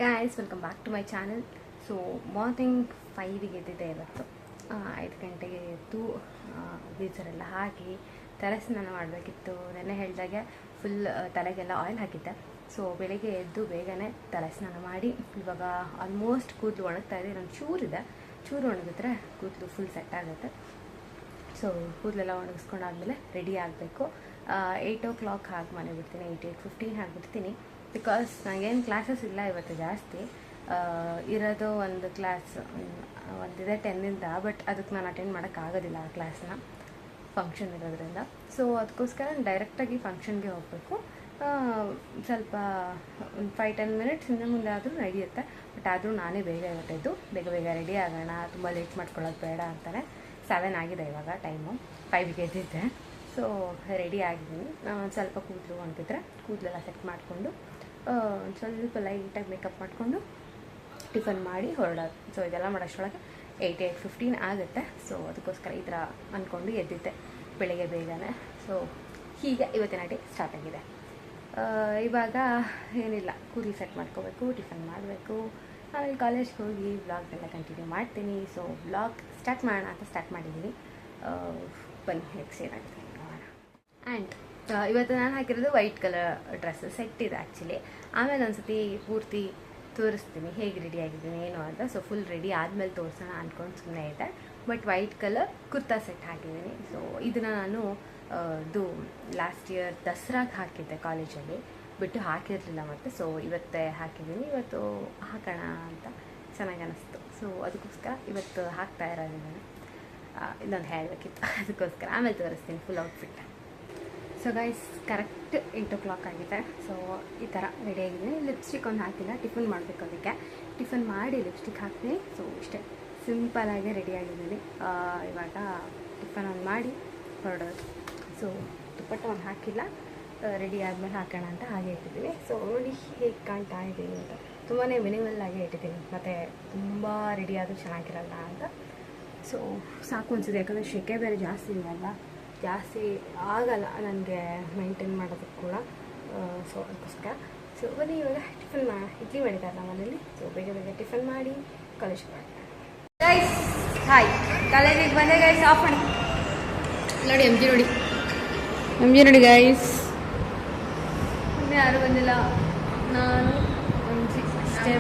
Guys, welcome back to my channel. So morning 5ಗೆ ಎದ್ದಿದ್ದೆ ಇವತ್ತು. 5 ಗಂಟೆಗೆ ಎದ್ದು ಬೀಜರೆಲ್ಲ ಹಾಕಿ ತಲೆ ಸ್ನಾನ ಮಾಡಬೇಕಿತ್ತು. ನೆನ್ನೆ ಹೇಳಿದಾಗೆ ಫುಲ್ ತಲೆಗೆಲ್ಲ ಆಯಿಲ್ ಹಾಕಿದ್ದೆ. ಸೊ ಬೆಳಿಗ್ಗೆ ಎದ್ದು ಬೇಗನೆ ತಲೆ ಸ್ನಾನ ಮಾಡಿ ಇವಾಗ ಆಲ್ಮೋಸ್ಟ್ ಕೂದಲು ಒಣಗ್ತಾ ಇದೆ. ನಾನು ಚೂರು ಒಣಗಿದ್ರೆ ಕೂದಲು ಫುಲ್ ಸೆಟ್ ಆಗುತ್ತೆ. ಸೊ ಕೂದಲೆಲ್ಲ ಒಣಗಿಸ್ಕೊಂಡಾದ್ಮೇಲೆ ರೆಡಿ ಆಗಬೇಕು. 8 o'clock ಹಾಗೆ ಮನೆ ಬಿಡ್ತೀನಿ. 8:15 ಆಗಿಬಿಡ್ತೀನಿ. ಬಿಕಾಸ್ ನನಗೇನು ಕ್ಲಾಸಸ್ ಇಲ್ಲ ಇವತ್ತು ಜಾಸ್ತಿ. ಇರೋದು ಒಂದು ಕ್ಲಾಸ್ ಒಂದಿದೆ 10ಇಂದ. ಬಟ್ ಅದಕ್ಕೆ ನಾನು ಅಟೆಂಡ್ ಮಾಡೋಕ್ಕಾಗೋದಿಲ್ಲ ಆ ಕ್ಲಾಸ್ನ, ಫಂಕ್ಷನ್ ಇರೋದ್ರಿಂದ. ಸೊ ಅದಕ್ಕೋಸ್ಕರ ನಾನು ಡೈರೆಕ್ಟಾಗಿ ಫಂಕ್ಷನ್ಗೆ ಹೋಗಬೇಕು. ಸ್ವಲ್ಪ ಒಂದು 5-10 ಮಿನಿಟ್ಸ್ ಹಿಂದೆ ಮುಂದೆ ಆದರೂ ನಡೆಯುತ್ತೆ. ಬಟ್ ಆದರೂ ನಾನೇ ಬೇಗ ಇವತ್ತಿದ್ದು ಬೇಗ ರೆಡಿ ಆಗೋಣ, ತುಂಬ ಲೇಟ್ ಮಾಡ್ಕೊಳ್ಳೋದು ಬೇಡ ಅಂತಾನೆ. 7 ಆಗಿದೆ ಇವಾಗ ಟೈಮು. 5ಗೆ ಎದ್ದಿದ್ದೆ. ಸೊ ರೆಡಿ ಆಗಿದ್ದೀನಿ. ಸ್ವಲ್ಪ ಕೂದಲು ಒಣಗಿದ್ರೆ ಕೂದಲೆಲ್ಲ ಸೆಟ್ ಮಾಡಿಕೊಂಡು ಸ್ವಲ್ಪ ಲೈಟಾಗಿ ಮೇಕಪ್ ಮಾಡಿಕೊಂಡು ಟಿಫನ್ ಮಾಡಿ ಹೊರಡೋದು. ಸೊ ಇದೆಲ್ಲ ಮಾಡೋಷ್ಟರೊಳಗೆ 8:15 ಆಗುತ್ತೆ. ಸೊ ಅದಕ್ಕೋಸ್ಕರ ಈ ಥರ ಅಂದ್ಕೊಂಡು ಎದ್ದಿದ್ದೆ ಬೆಳಗ್ಗೆ ಬೇಗನೆ. ಸೊ ಹೀಗೆ ಇವತ್ತಿನ ಡೇ ಸ್ಟಾರ್ಟ್ ಆಗಿದೆ. ಇವಾಗ ಏನಿಲ್ಲ, ಕೂದಲು ಸೆಟ್ ಮಾಡ್ಕೋಬೇಕು, ಟಿಫನ್ ಮಾಡಬೇಕು, ಆಮೇಲೆ ಕಾಲೇಜ್ಗೆ ಹೋಗಿ ವ್ಲಾಗ್ನೆಲ್ಲ ಕಂಟಿನ್ಯೂ ಮಾಡ್ತೀನಿ. ಸೊ ವ್ಲಾಗ್ ಸ್ಟಾರ್ಟ್ ಮಾಡೋಣ ಅಂತ ಸ್ಟಾರ್ಟ್ ಮಾಡಿದ್ದೀನಿ. ಬನ್ನಿ ನೆಕ್ಸ್ಟ್ ಏನಾಗುತ್ತೆ ನೋಡೋಣ. ಆ್ಯಂಡ್ ಇವತ್ತು ನಾನು ಹಾಕಿರೋದು ವೈಟ್ ಕಲರ್ ಡ್ರೆಸ್ ಸೆಟ್ ಇದೆ ಆ್ಯಕ್ಚುಲಿ. ಆಮೇಲೆ ಒಂದು ಸತಿ ಪೂರ್ತಿ ತೋರಿಸ್ತೀನಿ ಹೇಗೆ ರೆಡಿ ಆಗಿದ್ದೀನಿ ಏನು ಅಂತ. ಸೊ ಫುಲ್ ರೆಡಿ ಆದಮೇಲೆ ತೋರಿಸೋಣ ಅಂದ್ಕೊಂಡು ಸುಮ್ಮನೆ ಇದೆ. But white colour kurta set ಹಾಕಿದ್ದೀನಿ. ಸೊ ಇದನ್ನು ನಾನು ಇದು ಲಾಸ್ಟ್ ಇಯರ್ ದಸರಾಗೆ ಹಾಕಿದ್ದೆ ಕಾಲೇಜಲ್ಲಿ, ಬಿಟ್ಟು ಹಾಕಿರಲಿಲ್ಲ ಮತ್ತು. ಸೊ ಇವತ್ತೇ ಹಾಕಿದ್ದೀನಿ. ಇವತ್ತು ಹಾಕೋಣ ಅಂತ ಚೆನ್ನಾಗಿ ಅನ್ನಿಸ್ತು. ಸೊ ಅದಕ್ಕೋಸ್ಕರ ಇವತ್ತು ಹಾಕ್ತಾ ಇರೋದು ನಾನು. ಇದೊಂದು ಹೇಳಬೇಕಿತ್ತು, ಅದಕ್ಕೋಸ್ಕರ ಆಮೇಲೆ ತೋರಿಸ್ತೀನಿ full outfit. So guys, correct 8 o'clock ಆಗಿದೆ. ಸೊ ಈ ಥರ ರೆಡಿ ಆಗಿದ್ದೀನಿ. ಲಿಪ್ಸ್ಟಿಕ್ ಒಂದು ಹಾಕಿಲ್ಲ, ಟಿಫನ್ ಮಾಡಬೇಕು. ಅದಕ್ಕೆ ಟಿಫನ್ ಮಾಡಿ ಲಿಪ್ಸ್ಟಿಕ್ ಹಾಕ್ತೀನಿ. ಸೊ ಇಷ್ಟೇ ಸಿಂಪಲಾಗಿ ರೆಡಿ ಆಗಿದ್ದೀನಿ. ಇವಾಗ ಟಿಫನ್ ಒಂದು ಮಾಡಿ ಹೊರಡೋದು. ಸೊ ದುಪ್ಪಟ್ಟ ಒಂದು ಹಾಕಿಲ್ಲ, ರೆಡಿ ಆದಮೇಲೆ ಹಾಕೋಣ ಅಂತ ಹಾಗೆ ಇಟ್ಟಿದ್ದೀನಿ. ಸೊ ನೋಡಿ ಹೇಗೆ ಕಾಣ್ತಾ ಇದ್ದೀನಿ ಅಂತ. ತುಂಬಾ ಮಿನಿಮಲ್ ಆಗಿ ಇಟ್ಟಿದ್ದೀನಿ, ಮತ್ತು ತುಂಬ ರೆಡಿ ಆದರೂ ಚೆನ್ನಾಗಿರಲ್ಲ ಅಂತ. ಸೊ ಸಾಕು ಅನಿಸಿದೆ, ಯಾಕಂದರೆ ಶೆಕೆ ಬೇರೆ ಜಾಸ್ತಿ ಇದೆಯಲ್ಲ, ಜಾಸ್ತಿ ಆಗಲ್ಲ ನನಗೆ ಮೇಂಟೈನ್ ಮಾಡೋದಕ್ಕೆ ಕೂಡ. ಸೊ ಅದಕ್ಕೋಸ್ಕರ ಸೊ ಬನ್ನಿ ಇವಾಗ ಟಿಫನ್ ಇಡ್ಲಿ ಮಾಡಿದ್ದಾರೆ ನಮ್ಮ ಮನೇಲಿ. ಸೊ ಬೇಗ ಟಿಫನ್ ಮಾಡಿ ಕಾಲೇಜಿಗೆ ಮಾಡ್ತಾರೆ. ಗೈಸ್ ಹಾಯ್, ಕಾಲೇಜಿಗೆ ಬಂದೆ ಗೈಸ್. ಆಫ್ ಮಾಡಿ ನೋಡಿ, ಎಮ್ ಜಿ ನೋಡಿ ಗೈಸ್. ಇನ್ನೂ ಯಾರು ಬಂದಿಲ್ಲ, ನಾನು ಅಷ್ಟೇ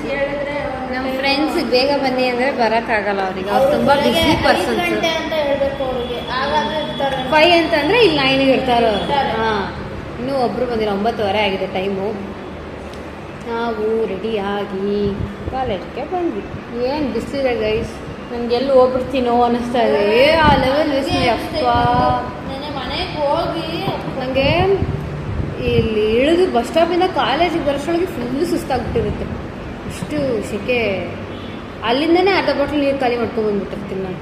ಹೇಳಿದ್ರೆ ನಮ್ಮ ಫ್ರೆಂಡ್ಸ್ ಬೇಗ ಬನ್ನಿ ಅಂದರೆ ಬರೋಕ್ಕಾಗಲ್ಲ ಅವ್ರಿಗೆ. ಅವ್ರು ತುಂಬ ಬಿಸಿ ಪರ್ಸನ್ಸ್. 5 ಅಂತಂದರೆ ಇಲ್ಲಿ 9ಗೆ ಇರ್ತಾರೆ ಅವರು. ಹಾಂ, ಇನ್ನೂ ಒಬ್ಬರು ಬಂದಿಲ್ಲ. 9:15 ಆಗಿದೆ ಟೈಮು. ನಾವು ರೆಡಿಯಾಗಿ ಕಾಲೇಜಿಗೆ ಬಂದ್ವಿ. ಏನು ಬಿಸಿಲಿದೆ ಗೈಸ್, ನನಗೆಲ್ಲಿ ಹೋಗ್ಬಿಡ್ತೀನೋ ಅನ್ನಿಸ್ತಾ ಇದೆ. ಆ ಲೆವೆಲ್ ಬಿಸಿಲು ಅಪ್ಪ. ಮನೆಗೆ ಹೋಗಿ ನನಗೆ ಇಲ್ಲಿ ಇಳಿದು ಬಸ್ ಸ್ಟಾಪಿಂದ ಕಾಲೇಜಿಗೆ ಬರೋಷ್ಟೊಳಗೆ ಫುಲ್ಲು ಸುಸ್ತಾಗ್ಬಿಟ್ಟಿರುತ್ತೆ. ಇಷ್ಟು ಸೆಕೆ. ಅಲ್ಲಿಂದನೇ ಅರ್ಧ ಬಾಟ್ಲ್ ನೀರು ಖಾಲಿ ಮಾಡ್ಕೊಂಡ್ಬಂದ್ಬಿಟ್ಟಿರ್ತೀನಿ ನಾನು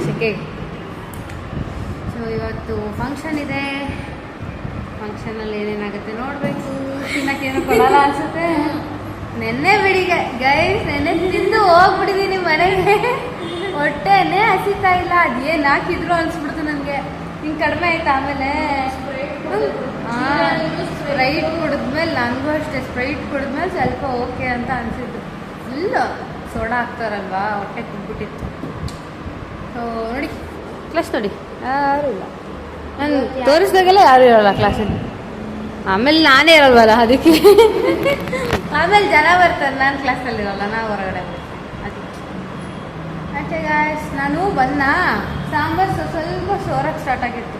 ಸೆಕೆಗೆ. ಸೊ ಇವತ್ತು ಫಂಕ್ಷನ್ ಇದೆ. ಫಂಕ್ಷನಲ್ಲಿ ಏನೇನಾಗುತ್ತೆ ನೋಡಬೇಕು. ತಿನ್ನೋಕ್ಕೇನು ಕೊಡಲ್ಲ ಅನಿಸುತ್ತೆ. ನೆನ್ನೆ ಬೆಳಿಗ್ಗೆ ಗೈಸ್, ನೆನ್ನೆ ತಿಂದು ಹೋಗ್ಬಿಟ್ಟಿದ್ದೀನಿ ಮನೆಗೆ. ಹೊಟ್ಟೆನೇ ಹಸಿತಾ ಇಲ್ಲ. ಅದೇನು ಹಾಕಿದ್ರು ಅನಿಸ್ಬಿಡ್ತು ನನಗೆ. ಹಿಂಗೆ ಕಡಿಮೆ ಆಯ್ತು. ಆಮೇಲೆ ಸ್ಪ್ರೈಟ್ ಕುಡಿದ್ಮೇಲೆ, ನನಗೂ ಅಷ್ಟೇ ಸ್ಪ್ರೈಟ್ ಕುಡಿದ್ಮೇಲೆ ಸ್ವಲ್ಪ ಓಕೆ ಅಂತ ಅನಿಸಿದ್ದು. ಫುಲ್ ಸೋಡಾ ಹಾಕ್ತಾರಲ್ವಾ, ಹೊಟ್ಟೆ ಕುದ್ಬಿಟ್ಟಿತ್ತು. ಸೊ ನೋಡಿ ಕ್ಲಾಸ್ ನೋಡಿ, ಯಾರೂ ಇಲ್ಲ. ನಾನು ತೋರಿಸ್ದಾಗೆಲ್ಲ ಯಾರೂ ಇರೋಲ್ಲ ಕ್ಲಾಸಲ್ಲಿ. ಆಮೇಲೆ ನಾನೇ ಇರೋಲ್ವಲ್ಲ ಅದಕ್ಕೆ. ಆಮೇಲೆ ಜನ ಬರ್ತಾರೆ, ನಾನು ಕ್ಲಾಸಲ್ಲಿ ಇರೋಲ್ಲ, ನಾವು ಹೊರಗಡೆ ಅದಕ್ಕೆ. ಅಷ್ಟೇ ಗಾಯ್ಸ್, ನಾನು ಬಂದ ಸಾಂಬಾರು ಸ್ವಲ್ಪ ಸೋರಕ್ಕೆ ಸ್ಟಾರ್ಟ್ ಆಗಿತ್ತು.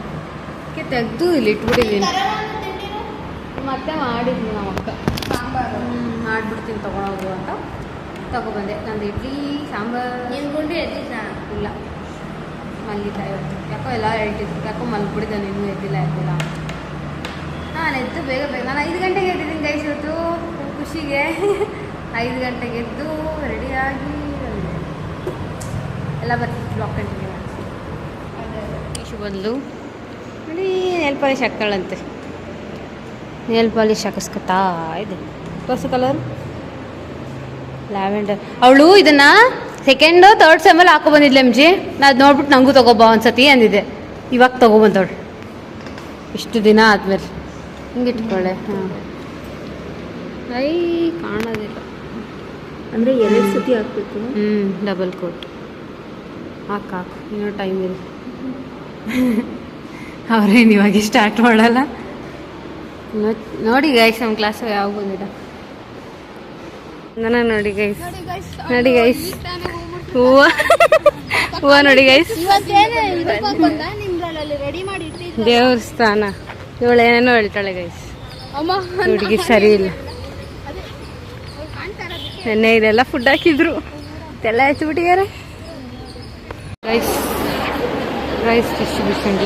ತೆಗೆದು ಇಲ್ಲಿ ಇಟ್ಬಿಟ್ಟಿದ್ದೀನಿ. ಮತ್ತೆ ಮಾಡಿದ್ವಿ ನಮ್ಮ ಅಕ್ಕ ಸಾಂಬಾರು. ಮಾಡಿಬಿಡ್ತೀನಿ ತೊಗೊಳೋದು ಅಂತ ತೊಗೊಬಂದೆ. ನಂದು ಇಡ್ಲಿ ಸಾಂಬಾರು. ನಿನ್ಗುಂಡು ಎದ್ದಿದ್ದ ಇಲ್ಲ, ಮಲಗಿದ್ದ ಇವತ್ತು. ಯಾಕೋ ಎಲ್ಲ ಹೇಳ್ತಿದ್ರು, ಯಾಕೋ ಮಲ್ಬಿಡಿದ್ದ, ನೀನು ಎದ್ದಿಲ್ಲ. ನಾನು ಎದ್ದು ಬೇಗ ನಾನು 5 ಗಂಟೆಗೆ ಎದ್ದಿದ್ದೀನಿ ಗೈಸ್ ಇವತ್ತು, ಖುಷಿಗೆ. 5 ಗಂಟೆಗೆ ಎದ್ದು ರೆಡಿಯಾಗಿ ಎಲ್ಲ ಬರ್ತಿತ್ತು. ಬ್ಲಾಕ್ ಕಂಟಿನ್ಯೂ ಮಾಡಿ ಇಶು ಬಂದು ನೋಡಿ ನೇಲ್ ಪಾಲಿಶ್ ಹಾಕ್ತಾಳಂತೆ. ನೇಲ್ ಪಾಲಿಶ್ ಹಾಕಿಸ್ಕೊತಾ ಇದೆ. ಹೊಸ ಕಲರ್ ಲ್ಯಾವೆಂಡರ್. ಅವಳು ಇದನ್ನು 2nd, 3rd ಸೆಮ್ಮಲ್ಲಿ ಹಾಕೊಬಂದಿದ್ಲು ಎಮ್ ಜಿ. ನಾನು ಅದು ನೋಡ್ಬಿಟ್ಟು ನನಗೂ ತೊಗೊಬಾ ಒಂದ್ಸತಿ ಅಂದಿದ್ದೆ. ಇವಾಗ ತೊಗೊಬಂದವಳು ಇಷ್ಟು ದಿನ ಆದಮೇಲೆ. ಹಿಂಗೆ ಇಟ್ಕೊಳ್ಳೆ. ಹಾಂ, ಐ ಕಾಣೋದಿಲ್ಲ. ಅಂದರೆ 2 ಸತಿ ಹಾಕ್ಬೇಕು. ಡಬಲ್ ಕೋಟ್ ಹಾಕು ಇನ್ನೂ ಟೈಮ್ ಇದೆ. ಅವ್ರೇನು ಇವಾಗ ಸ್ಟಾರ್ಟ್ ಮಾಡಲ್ಲ. ನೋಡಿ ಗೈಸ್ ನಮ್ಮ ಕ್ಲಾಸ್ ಯಾವ ಬಂದಿದ ನೋಡಿ ಗೈಸ್, ನೋಡಿ ಗೈಸ್ ಹೂವು ಹೂವು ನೋಡಿ ಗೈಸ್, ದೇವಸ್ಥಾನ. ಇವಳು ಏನೇನೋ ಹೇಳ್ತಾಳೆ ಗೈಸ್, ಹುಡುಗಿ ಸರಿ ಇಲ್ಲ. ನೆನ್ನೆ ಇದೆಲ್ಲ ಫುಡ್ ಹಾಕಿದ್ರು, ಇದೆಲ್ಲ ಹೆಚ್ಚಿಬಿಟ್ಟಿದ್ದಾರೆ rice. Rice distribution.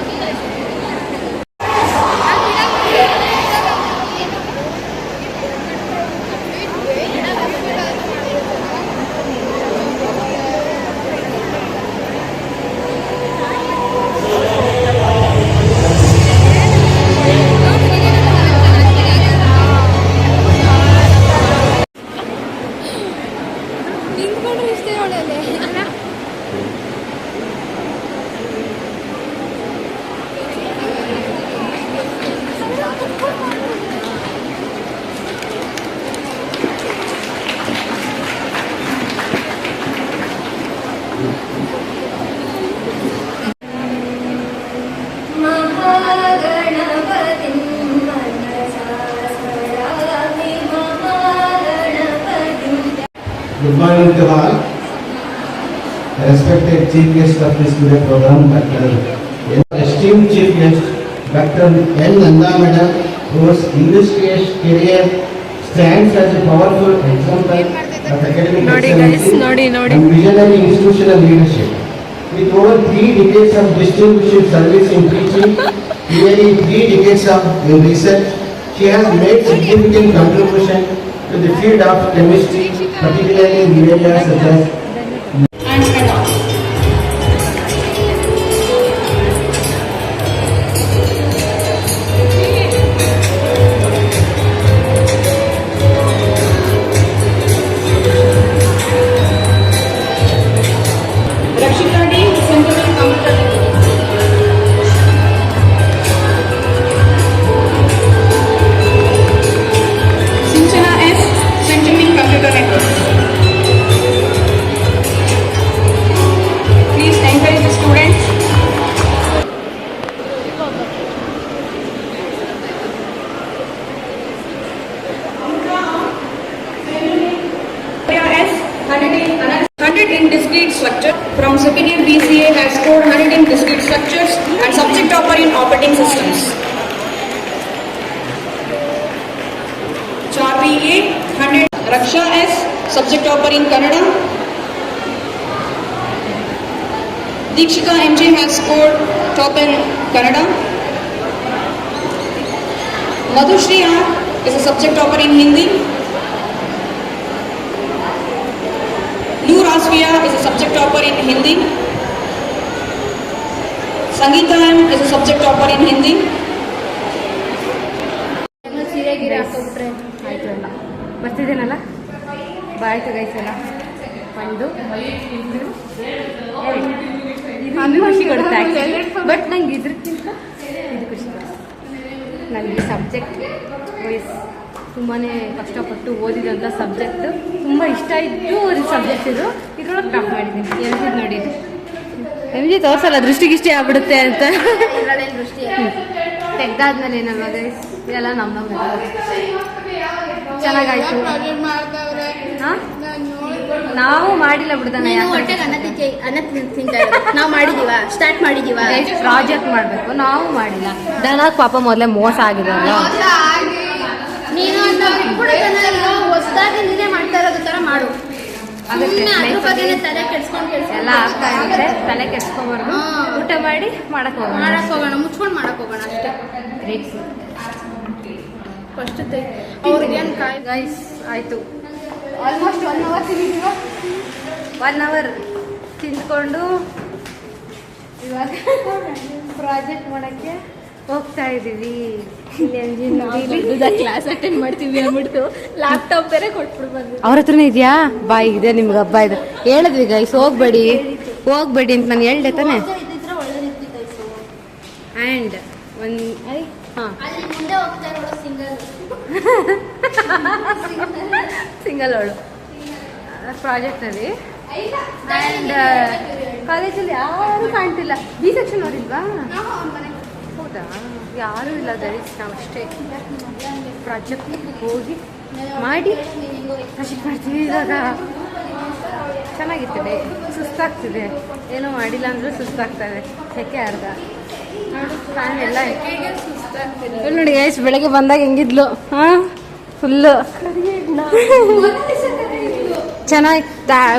Good morning to all. Respected Chief Guest of this today program, Dr. Esteemed Chief Guest, Dr. N. Nanda Madam, whose illustrious career stands as a powerful example of academic excellence and visionary institutional leadership. With over 3 decades of distinguished service in teaching, nearly 3 decades in research, she has made significant contribution to the field of chemistry, particularly in areas such as in discrete structure. From second year BCA has scored 100 in discrete structures and subject topper in operating systems. Charvi A 100. Raksha S subject topper in Kannada. Deekshika MJ has scored top in Kannada. Madhushri R is a subject topper in Hindi. Rasvia is a subject topper in Hindi. Sangeeta M is a subject topper in Hindi. ಬರ್ತಿದ್ದೇನಲ್ಲ ಬಾಯ್ತು ಗೈಸಲ್ಲ ಒಂದು ಇದು ಖುಷಿ ಕೊಡುತ್ತೆ but ನಂಗೆ ಇದ್ರಕ್ಕಿಂತ ಇದು ಖುಷಿ ಕೊಡುತ್ತೆ. ನನಗೆ subject wise ತುಂಬಾ ಕಷ್ಟಪಟ್ಟು ಓದಿದಂಥ ಸಬ್ಜೆಕ್ಟ್ ತುಂಬ ಇಷ್ಟ ಇದ್ದು ಓದಿದ ಸಬ್ಜೆಕ್ಟ್ ಇದು. ಇದ್ರೊಳಗೆ ಟಾಪ್ ಮಾಡಿದ್ದೀನಿ. ಎಲ್ಜಿದ್ ನೋಡಿ, ಎಲ್ಜಿ ತೋರಿಸಲ್ಲ ದೃಷ್ಟಿಗಿಷ್ಟೇ ಆಗ್ಬಿಡುತ್ತೆ ಅಂತ ತೆಗ್ದಾದ್ಮೇಲೆ ಏನಲ್ವ ಗೈಸ್, ಇದೆಲ್ಲ ನಮ್ಮ ಚೆನ್ನಾಗಾಯ್ತು. ಹಾಂ ನಾವು ಮಾಡಿಲ್ಲ ಬಿಡ್ತಾನೆ, ನಾವು ಮಾಡಿದೀವ, ಸ್ಟಾರ್ಟ್ ಮಾಡಿದೀವ. ಪ್ರಾಜೆಕ್ಟ್ ಮಾಡಬೇಕು, ನಾವು ಮಾಡಿಲ್ಲ. ದನ ಪಾಪ ಮೊದಲೇ ಮೋಸ ಆಗಿದೆ ಅಲ್ಲ. ನೀನು ಹೊಸದಾಗಿ ನೀನೇ ಮಾಡ್ತಾ ಇರೋದು ತರ ಮಾಡು. ಎಲ್ಲ ಆಗ್ತಾ ಇದ್ರೆ ತಲೆ ಕೆಡ್ಸ್ಕೊಬಾರ್ದು. ಊಟ ಮಾಡಿ ಮಾಡಕ್ ಹೋಗೋಣ, ಮುಚ್ಕೊಂಡು ಮಾಡಕ್ ಹೋಗೋಣ ಅಷ್ಟೇ. ಫಸ್ಟ್ ಅವ್ರಿಗೇನು ಗೈಸ್ ಆಯಿತು. Almost 1 hour ತಿಂದಿದ್ದೀವ. 1 ಅವರ್ ತಿಂದ್ಕೊಂಡು ಇವಾಗ ಪ್ರಾಜೆಕ್ಟ್ ಮಾಡೋಕ್ಕೆ ಹೋಗ್ತಾ ಇದ್ದೀವಿ. ಕ್ಲಾಸ್ ಅಟೆಂಡ್ ಮಾಡ್ತೀವಿ ಅಂದ್ಬಿಟ್ಟು ಲ್ಯಾಪ್ಟಾಪ್ ಬೇರೆ ಕೊಟ್ಬಿಟ್ಟು ಬಂದ್ವಿ. ಅವ್ರ ಹತ್ರನೇ ಇದೆಯಾ? ಬಾಯ್ ಇದೆ ನಿಮ್ಗೆ ಹಬ್ಬ ಇದೆ ಹೇಳಿದ್ವಿ ಗೈಸ್, ಹೋಗ್ಬೇಡಿ ಅಂತ ನಾನು ಹೇಳ್ದೆ ತಾನೆ. ಆ್ಯಂಡ್ ಒಂದು ಹಾಂ ಸಿಂಗಲ್ ಅವಳು ಪ್ರಾಜೆಕ್ಟಲ್ಲಿ. ಆ್ಯಂಡ್ ಕಾಲೇಜಲ್ಲಿ ಯಾರೂ ಕಾಣ್ತಿಲ್ಲ. ಬಿ ಸೆಕ್ಷನ್ ನೋಡಿಲ್ವಾ? ಹೌದಾ? ಯಾರೂ ಇಲ್ಲ, ದರಿಸ್ ನಾವಷ್ಟೇ. ಪ್ರಾಜೆಕ್ಟ್ ಹೋಗಿ ಮಾಡಿ ಪ್ರಾಜೆಕ್ಟ್ ಮಾಡ್ತೀವಿ. ಇವಾಗ ಚೆನ್ನಾಗಿರ್ತದೆ, ಸುಸ್ತಾಗ್ತಿದೆ. ಏನೋ ಮಾಡಿಲ್ಲ ಅಂದರೂ ಸುಸ್ತಾಗ್ತದೆ. ಸೆಕೆ ಅರ್ಧ ಫ್ಯಾನ್ ಎಲ್ಲ ಇಲ್ಲಿ ನೋಡಿ ಗೈಸ್. ಬೆಳಗ್ಗೆ ಬಂದಾಗ ಹೆಂಗಿದ್ಲು? ಹಾಂ, ಫುಲ್ಲು ಚೆನ್ನಾಗಿ.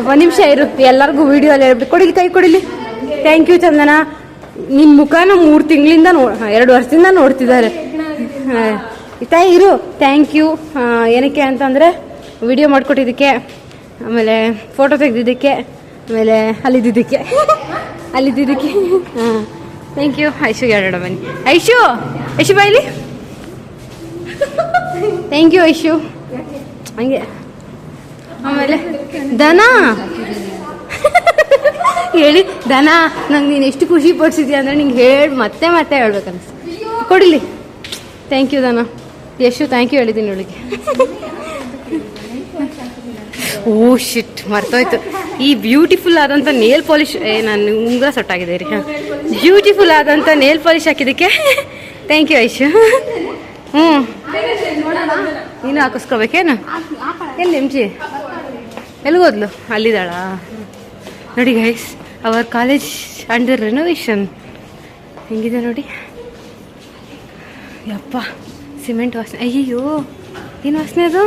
ಒಂದು ನಿಮಿಷ ಇರು, ಎಲ್ಲರಿಗೂ ವಿಡಿಯೋ ಅಲ್ಲಿ ಹೇಳ್ಬಿಟ್ಟು ಕೊಡಿಲಿ, ಕೈ ಕೊಡಿಲಿ. ಥ್ಯಾಂಕ್ ಯು ಚಂದನ. ನಿಮ್ಮ ಮುಖನ 3 ತಿಂಗಳಿಂದ 2 ವರ್ಷದಿಂದ ನೋಡ್ತಿದ್ದಾರೆ. ಇರು, ಥ್ಯಾಂಕ್ ಯು. ಏನಕ್ಕೆ ಅಂತಂದರೆ ವಿಡಿಯೋ ಮಾಡಿಕೊಟ್ಟಿದ್ದಕ್ಕೆ, ಆಮೇಲೆ ಫೋಟೋ ತೆಗೆದಿದ್ದಕ್ಕೆ, ಆಮೇಲೆ ಅಲ್ಲಿದ್ದಕ್ಕೆ. ಹಾಂ, ಥ್ಯಾಂಕ್ ಯು. ಐಶುಗೆ ಹೇಳೋಣ ಬನ್ನಿ. ಐಶು ಬಾಯ್ಲಿ. Thank you Aishu. ಹಂಗೆ ಆಮೇಲೆ ದನ ಹೇಳಿ, ದನ ನಂಗೆ ನೀನು ಎಷ್ಟು ಖುಷಿ ಪಡಿಸಿದ್ಯಾ ಅಂದರೆ ನಿಂಗೆ ಹೇಳಿ ಮತ್ತೆ ಹೇಳ್ಬೇಕನ್ನಿಸ್ತು. ಕೊಡಿಲಿ. ಥ್ಯಾಂಕ್ ಯು ದನ. ಯಶು ಥ್ಯಾಂಕ್ ಯು ಹೇಳಿದ್ದೀನಿ ಅವಳಿಗೆ. ಓ ಶಿಟ್, ಮರ್ತೋಯ್ತು. ಈ ಬ್ಯೂಟಿಫುಲ್ ಆದಂಥ ನೇಲ್ ಪಾಲಿಶ್, ನಾನು ಉಂಗುರ ಸೊಟ್ಟಾಗಿದೆ ರೀ. ಹಾಂ, ಬ್ಯೂಟಿಫುಲ್ ಆದಂಥ ನೇಲ್ ಪಾಲಿಶ್ ಹಾಕಿದ್ದಕ್ಕೆ ಥ್ಯಾಂಕ್ ಯು ಐಶು. ಹ್ಞೂ, ನೀನು ಹಾಕಿಸ್ಕೋಬೇಕೇನು? ಎಲ್ಲಿ ಎಂಜಿ ಎಲ್ಲಿಗೋದ್ಲು? ಅಲ್ಲಿದ್ದಾಳ ನೋಡಿ guys. Our college under renovation. ಹೆಂಗಿದೆ ನೋಡಿ. ಯಪ್ಪ, ಸಿಮೆಂಟ್ ವಾಸನೆ. ಅಯ್ಯೋ, ಏನು ವಾಸನೆ ಅದು?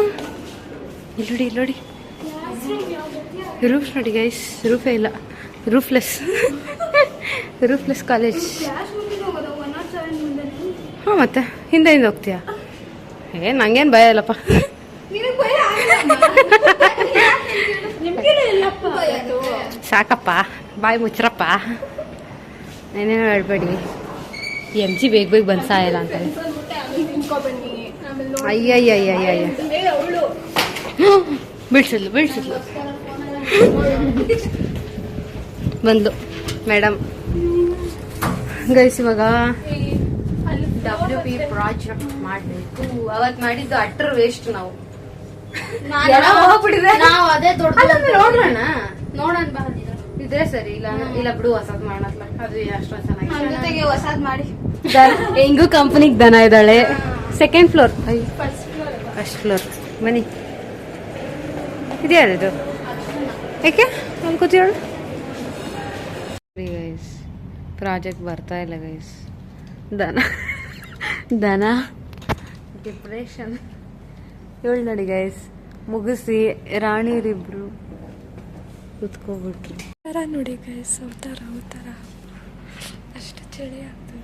ಇಲ್ಲಿ ನೋಡಿ. ರೂಫ್ ನೋಡಿ ಗೈಸ್, ರೂಫೇ ಇಲ್ಲ. ರೂಫ್ಲೆಸ್ ಕಾಲೇಜ್. ಹಾಂ, ಮತ್ತೆ ಹಿಂದೆ ಹೋಗ್ತೀಯಾ? ನಂಗೇನು ಭಯ ಇಲ್ಲಪ್ಪ. ಸಾಕಪ್ಪ, ಬಾಯಿ ಮುಚ್ಚ್ರಪ್ಪ. ಏನೇನೋ ಹೇಳ್ಬೇಡಿ. MG ಬೇಗ ಬಂದು ಸಾಯಲ್ಲ ಅಂತಾರೆ. ಅಯ್ಯಯ್ಯಯ್ಯಯ್ಯ, ಬೀಳ್ಸಿದ್ಲು ಬಂದ್ಲು ಮೇಡಮ್. ಗೈಸ್, ಇವಾಗ WP ಪ್ರಾಜೆಕ್ಟ್ ಮಾಡಬೇಕು. ಅವತ್ತು ಮಾಡಿದ್ದು ಅಟ್ರ್ ವೇಸ್ಟ್. ನಾವು ಹೋಗ್ಬಿಟ್ಟಿದೆ. ನೋಡೋಣ ಇದ್ರೆ ಸರಿ, ಇಲ್ಲ ಬಿಡು, ಹೊಸದ್ ಮಾಡಲ್ಲ. ಅದು ಅಷ್ಟೊಂದು ಚೆನ್ನಾಗಿ ಹೊಸದ್ ಮಾಡಿ. ಹೆಂಗು ಕಂಪನಿಗೆ ದನ ಇದ್ದಾಳೆ. 2nd ಫ್ಲೋರ್, ಫಸ್ಟ್ ಫ್ಲೋರ್ ಮನಿ ಇದೆ. ಅದು ಯಾಕೆ ಅನ್ಕೋತೀವಳು? ಗೈಸ್, ಪ್ರಾಜೆಕ್ಟ್ ಬರ್ತಾ ಇಲ್ಲ ಗೈಸ್. ದನ ಡಿಪ್ರೆಷನ್. ಹೇಳಿ ನೋಡಿ ಗೈಸ್, ಮುಗಿಸಿ ರಾಣಿಯರಿಬ್ರು ಕುತ್ಕೋಬಿಟ್ರು. ನೋಡಿ ಗೈಸ್, ಅವತಾರ ಅಷ್ಟು ಚಳಿ ಆಗ್ತದೆ.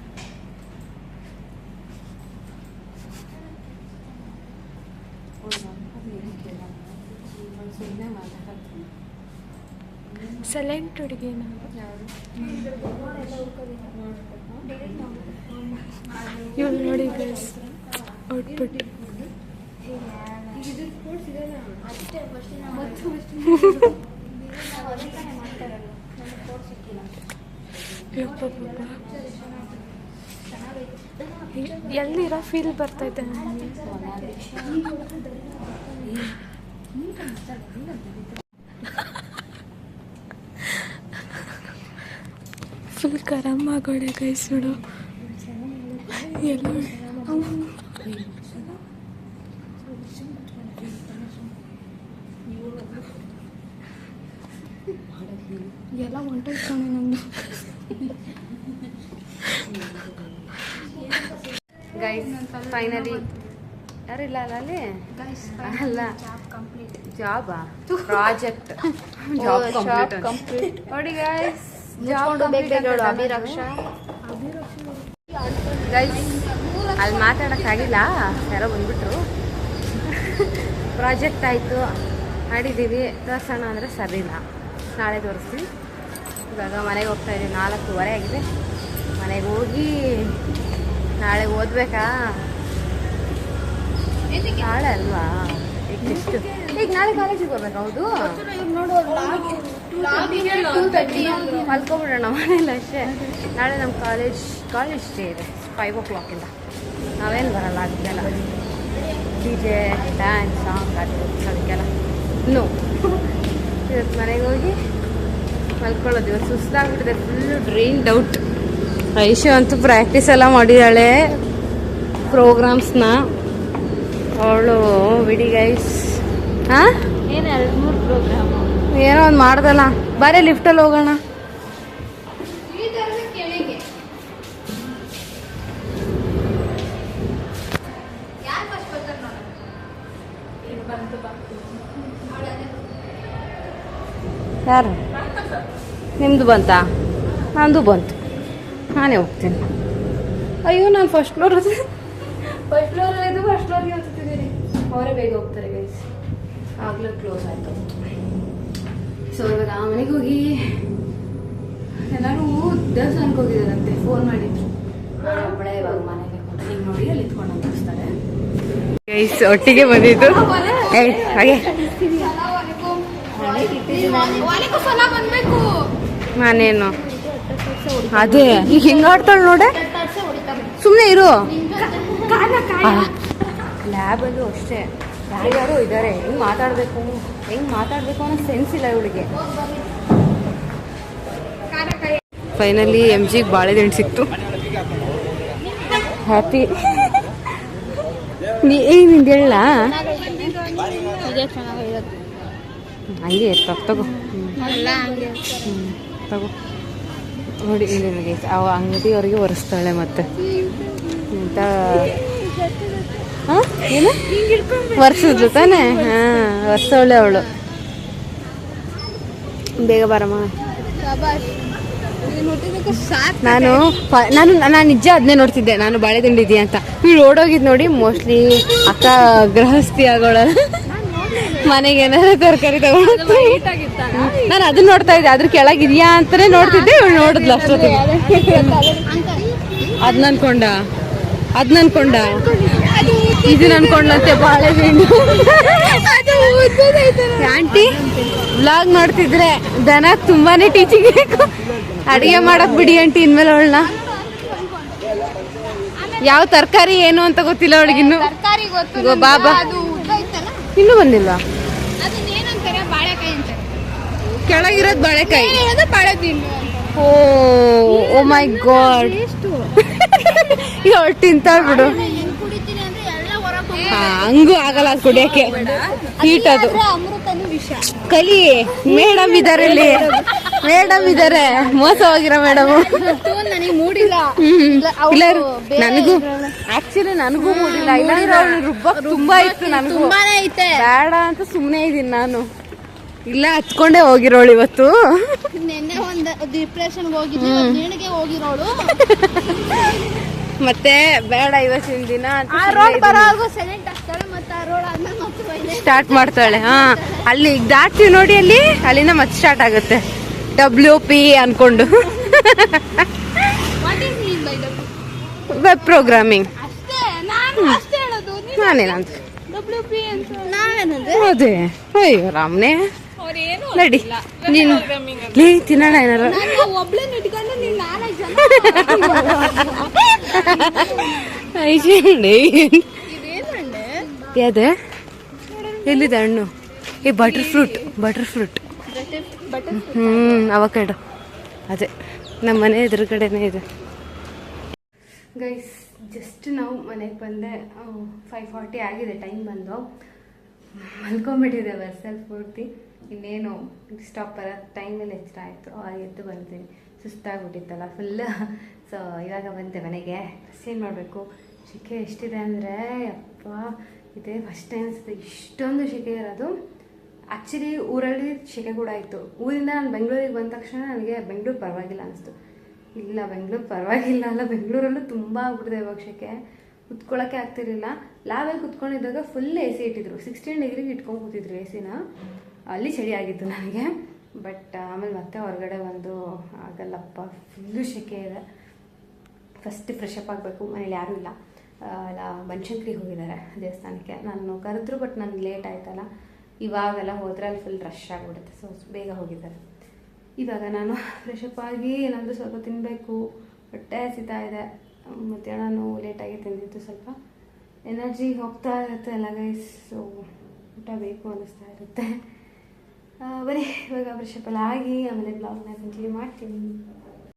ಸೈಲೆಂಟ್ ಹುಡುಗಿ ಇವಳು ನೋಡಿ ಗೈಸ್, ಔಟ್ಪುಟ್. ಎಲ್ಲಿರೋ ಫೀಲ್ ಬರ್ತೈತೆ ನನಗೆ. ಫುಲ್ ಗರಂ ಆಗೋಡೆ ಗೈಸ್ ನೋಡು. ಎಲ್ಲ ಹೊಂಟೋಗ್ತಾನೆ ನಂದು. ಗೈಸ್, ಫೈನಲಿ ಯಾರಿಲ್ಲ ಅಲ್ಲಿ. ಅಲ್ಲ, ಜಾಬಾ? ಪ್ರಾಜೆಕ್ಟ್ ಜಾಬ್ ಕಂಪ್ಲೀಟ್ ನೋಡಿ ಗೈಸ್. ಗೈಸ್, ಅಲ್ಲಿ ಮಾತಾಡೋಕ್ಕಾಗಿಲ್ಲ, ಯಾರೋ ಬಂದ್ಬಿಟ್ರು. ಪ್ರಾಜೆಕ್ಟ್ ಆಯಿತು, ಮಾಡಿದ್ದೀವಿ. ತೋರಿಸೋಣ ಅಂದರೆ ಸರಿಯಿಲ್ಲ. ನಾಳೆ ತೋರಿಸ್ತೀವಿ. ಇವಾಗ ಮನೆಗೆ ಹೋಗ್ತಾ ಇದ್ದೀವಿ. 4:15 ಆಗಿದೆ. ಮನೆಗೆ ಹೋಗಿ ನಾಳೆ ಓದಬೇಕಾ? ನಾಳೆ ಅಲ್ವಾ? ಈಗ ನಾಳೆ ಕಾಲೇಜಿಗೆ ಹೋಗ್ಬೇಕು. ಹೌದು, ಮಲ್ಕೊಬಿಡೋಣ ಮನೇಲಿ ಅಷ್ಟೇ. ನಾಳೆ ನಮ್ಮ ಕಾಲೇಜ್ ಡೇ ಇದೆ 5 o'clock. ನಾವೇನು ಬರಲ್ಲ ಅದಕ್ಕೆಲ್ಲ. DJ ಡ್ಯಾನ್ಸ್ ಸಾಂಗ್ ಅದಕ್ಕೆಲ್ಲ ನೋ. ಇವತ್ತು ಮನೆಗೆ ಹೋಗಿ ಮಲ್ಕೊಳ್ಳೋದು. ಇವತ್ತು ಸುಸ್ತಾಗ್ಬಿಟ್ಟಿದೆ, ಫುಲ್ಲು ಡ್ರೈನ್ಡ್ ಔಟ್. ಐಶು ಅಂತೂ ಪ್ರಾಕ್ಟೀಸ್ ಎಲ್ಲ ಮಾಡಿದ್ದಾಳೆ ಪ್ರೋಗ್ರಾಮ್ಸ್ನ. ಅವಳು ಬಿಡಿ ಗೈಸ್. ಹಾಂ, ಏನು 2-3 ಪ್ರೋಗ್ರಾಮು ಏನೋ ಒಂದು ಮಾಡ್ದಲ್ಲ. ಬರೀ ಲಿಫ್ಟಲ್ಲಿ ಹೋಗೋಣ. ಯಾರು? ನಿಮ್ಮದು ಬಂತಾ? ನಂದು ಬಂತು, ನಾನೇ ಹೋಗ್ತೀನಿ. ಅಯ್ಯೋ, ನಾನು ಫಸ್ಟ್ ಫ್ಲೋರಲ್ಲಿ ಫಸ್ಟ್ ಫ್ಲೋರ್ಗೆ ಹೋಗ್ತಿದ್ದೀನಿ. ಅವರೇ ಬೇಗ ಹೋಗ್ತಾರೆ ಗೈಸ್, ಆಗಲೇ ಕ್ಲೋಸ್ ಆಯಿತು. ಸೊ ಇವಾಗ ಮನೆಗೆ ಹೋಗಿ ಎಲ್ಲರೂ ದೇವಸ್ಥಾನಕ್ಕೆ ಹೋಗಿದ್ದಾರಂತೆ, ಫೋನ್ ಮಾಡಿದ್ರು. ಒಬ್ಬಳೆ ಇವಾಗ ಮನೆಗೆ ಹಿಂಗೆ ನೋಡಿ ಅಲ್ಲಿ ಇತ್ಕೊಂಡು ಅನಿಸ್ತಾರೆ ಗೈಸ್. ಒಟ್ಟಿಗೆ ಬಂದಿದ್ದು ಹಾಗೆ ನಾನೇನು ಅದೇ ಈಗ ಹೆಂಗ್ ಆಡ್ತಾಳೆ ನೋಡೆ. ಸುಮ್ಮನೆ ಇರು. ಲ್ಯಾಬಲ್ಲೂ ಅಷ್ಟೇ ಯಾರ್ಯಾರು ಇದ್ದಾರೆ, ಹೆಂಗ್ ಮಾತಾಡಬೇಕು ಅನ್ನೋ ಸೆನ್ಸ್ ಇಲ್ಲ ಇವಳಿಗೆ. ಫೈನಲಿ MGಗೆ ಬಾಳೆಹಣ್ಣು ಸಿಕ್ತು. ಹ್ಯಾಪಿ. ನಿಂದು ಹೇಳ ಹಂಗೆ ತಗೋ ತಗೋ ನೋಡಿ. ನಿನಗೆ ಅವ ಅಂಗಡಿಯವ್ರಿಗೆ ಒರೆಸ್ತಾಳೆ ಮತ್ತೆ ಅಂತ. ಹಾಂ, ಏನು ಒರೆಸಿದ್ಲು ತಾನೆ? ಹಾಂ, ಒರೆಸೋಳೆ ಅವಳು. ಬೇಗ ಬರಮ್ಮ. ನಾನು ನಿಜ ಅದನ್ನೇ ನೋಡ್ತಿದ್ದೆ, ನಾನು ಬಾಳೆ ತಿಂಡಿದ್ಯಾ ಅಂತ. ಇವ್ಳು ಓಡೋಗಿದ್ ನೋಡಿ. ಮೋಸ್ಟ್ಲಿ ಅಕ್ಕ ಗೃಹಸ್ಥಿ ಆಗೋಳ, ಮನೆಗೆ ಏನಾದ್ರು ತರಕಾರಿ ತಗೊಂಡು. ನಾನು ಅದನ್ನ ನೋಡ್ತಾ ಇದ್ದೆ, ಅದ್ರ ಕೆಳಗಿದ್ಯಾ ಅಂತಾನೆ ನೋಡ್ತಿದ್ದೆ. ಇವಳು ನೋಡಿದ್ಲು ಅಷ್ಟೊತ್ತಿಗೆ. ಅದನ್ನ ಅನ್ಕೊಂಡ ಇದನ್ನ ಅನ್ಕೊಂಡಂತೆ ಬಾಳೆ ತಿಂಡಿ. ಆಂಟಿ ವ್ಲಾಗ್ ನೋಡ್ತಿದ್ರೆ ದನ ತುಂಬಾನೇ ಟೀಚಿಂಗ್ ಬೇಕು. ಅಡಿಗೆ ಮಾಡಕ್ ಬಿಡಿ ಆಂಟಿ ಇನ್ಮೇಲೆ ಅವಳನ್ನ. ಯಾವ ತರಕಾರಿ ಏನು ಅಂತ ಗೊತ್ತಿಲ್ಲ ಅವಳಿಗಿನ್ನು. ಬಾಬಾ ಇನ್ನೂ ಬಂದಿಲ್ಲ. ಕೆಳಗಿರೋದು ಬಾಳೆಕಾಯಿ. ಓ ಮೈ ಗಾಡ್. ಈಗ ಅವಳು ತಿಂತಾಳ್ ಬಿಡು. ಹಂಗೂ ಆಗಲ್ಲ ಅದು ಕುಡಿಯಕ್ಕೆ, ಹೀಟ್ ಅದು. ಕಲಿ ಮೇಡಮ್ ಇದಾರೆ ಇಲ್ಲಿ, ಮೇಡಮ್ ಇದಾರೆ, ಮೋಸ ಹೋಗಿರೋ ಮೇಡಮ್. ಇಲ್ಲ ನನಗೂ ಆಕ್ಚುಲಿ ನನಗೂ ಮೂಡಿಲ್ಲ. ಇಲ್ಲ ರುಬ್ಬ ತುಂಬಾ ಇತ್ತು, ನನಗೂ ಬೇಡ ಅಂತ ಸುಮ್ಮನೆ ಇದೀನಿ ನಾನು. ಇಲ್ಲ ಹಚ್ಕೊಂಡೇ ಹೋಗಿರೋಳು ಇವತ್ತು. ನಿನ್ನೆ ಒಂದು ಡಿಪ್ರೆಷನ್ಗೆ ಹೋಗಿರೋಳು. ಮತ್ತೆ ಬೇಡ ಇವತ್ತಿನ ದಿನ ಸ್ಟಾರ್ಟ್ ಮಾಡ್ತಾಳೆ. ಹಾ, ಅಲ್ಲಿ ಈಗ ದಾಟ್ತೀವಿ ನೋಡಿ, ಅಲ್ಲಿಂದ ಮತ್ತೆ ಸ್ಟಾರ್ಟ್ ಆಗುತ್ತೆ. WP ಅನ್ಕೊಂಡು. Web programming. ನಾನೇನಂತ ಅದೇ. ಅಯ್ಯೋ ರಾಮ್ನೆ, ನಡಿ ನೀನು ತಿನ್ನೋಣ ಏನಾರ. ಯಾವ್ದೆ ಎಲ್ಲಿದೆ ಹಣ್ಣು? Butter fruit. ಅವಕಾಡೋ ಅದೇ ನಮ್ಮ ಮನೆ ಎದುರುಗಡೆನೇ ಇದೆ ಗೈಸ್. ಜಸ್ಟ್ ನಾವು ಮನೆಗೆ ಬಂದೆ. 5:40 ಆಗಿದೆ ಟೈಮ್ ಬಂದು. ಮಲ್ಕೊಂಡ್ಬಿಟ್ಟಿದೆ ಬಸ್ಸಲ್ಲಿ ಪೂರ್ತಿ. ಇನ್ನೇನು ಸ್ಟಾಪ್ ಬರೋ ಟೈಮಲ್ಲಿ ಎಚ್ಚರ ಆಯಿತು. ಎದ್ದು ಬಂತೀನಿ, ಸುಸ್ತಾಗ್ಬಿಟ್ಟಿತ್ತಲ್ಲ ಫುಲ್. ಸೊ ಇವಾಗ ಬಂದೆ ಮನೆಗೆ. ಏನು ಮಾಡಬೇಕು. ಶೆಕೆ ಎಷ್ಟಿದೆ ಅಂದರೆ ಯಪ್ಪ, ಇದೇ ಫಸ್ಟ್ ಟೈಮ್ ಅನಿಸುತ್ತೆ ಇಷ್ಟೊಂದು ಶೆಕೆ ಇರೋದು. ಆ್ಯಕ್ಚುಲಿ ಊರಲ್ಲಿ ಶೆಕೆ ಕೂಡ ಇತ್ತು. ಊರಿಂದ ನಾನು ಬೆಂಗಳೂರಿಗೆ ಬಂದ ತಕ್ಷಣ ನನಗೆ ಬೆಂಗಳೂರು ಪರವಾಗಿಲ್ಲ ಅನಿಸ್ತು. ಇಲ್ಲ ಬೆಂಗಳೂರು ಪರವಾಗಿಲ್ಲ ಅಲ್ಲ, ಬೆಂಗಳೂರಲ್ಲೂ ತುಂಬ ಆಗ್ಬಿಟ್ಟಿದೆ ಇವಾಗ ಶೆಕೆ. ಕುತ್ಕೊಳ್ಳೋಕ್ಕೆ ಆಗ್ತಿರಲಿಲ್ಲ. ಲ್ಯಾಬಲ್ಲಿ ಕುತ್ಕೊಂಡಿದ್ದಾಗ ಫುಲ್ AC ಇಟ್ಟಿದ್ರು. 16 ಡಿಗ್ರಿಗೆ ಇಟ್ಕೊಂಡು ಕೂತಿದ್ರು AC ನ. ಅಲ್ಲಿ ಚಳಿ ಆಗಿತ್ತು ನನಗೆ. ಬಟ್ ಆಮೇಲೆ ಮತ್ತೆ ಹೊರಗಡೆ ಬಂದು ಆಗಲ್ಲಪ್ಪ, ಫುಲ್ಲು ಶೆಕೆ ಇದೆ. ಫಸ್ಟ್ ಫ್ರೆಶ್ ಅಪ್ ಆಗಬೇಕು. ಮನೇಲಿ ಯಾರೂ ಇಲ್ಲ. ಬನಶಂಕರಿಗೆ ಹೋಗಿದ್ದಾರೆ ದೇವಸ್ಥಾನಕ್ಕೆ. ನಾನು ಕರೆದ್ರು, ಬಟ್ ನನಗೆ ಲೇಟ್ ಆಯ್ತಲ್ಲ. ಇವಾಗೆಲ್ಲ ಹೋದರೆ ಅಲ್ಲಿ ಫುಲ್ ರಶ್ ಆಗಿಬಿಡುತ್ತೆ. ಸೊ ಬೇಗ ಹೋಗಿದ್ದಾರೆ. ಇವಾಗ ನಾನು ಫ್ರೆಶ್ ಅಪ್ ಆಗಿ ಏನಾದರೂ ಸ್ವಲ್ಪ ತಿನ್ನಬೇಕು. ಹೊಟ್ಟೆ ಹಸಿತಾ ಇದೆ. ಮಧ್ಯಾಹ್ನ ಲೇಟಾಗಿ ತಿಂದಿತ್ತು. ಸ್ವಲ್ಪ ಎನರ್ಜಿ ಹೋಗ್ತಾ ಇರುತ್ತೆ ಎಲ್ಲ ಗೈಸ್. ಸೊ ಊಟ ಬೇಕು ಅನ್ನಿಸ್ತಾ ಇರುತ್ತೆ. ಬರೀ ಇವಾಗ ವರ್ಷಪಲ್ಲ ಆಗಿ ಆಮೇಲೆ ಬ್ಲಾಗ್ನ ಕಂಟಿನ್ಯೂ ಮಾಡ್ತೀನಿ.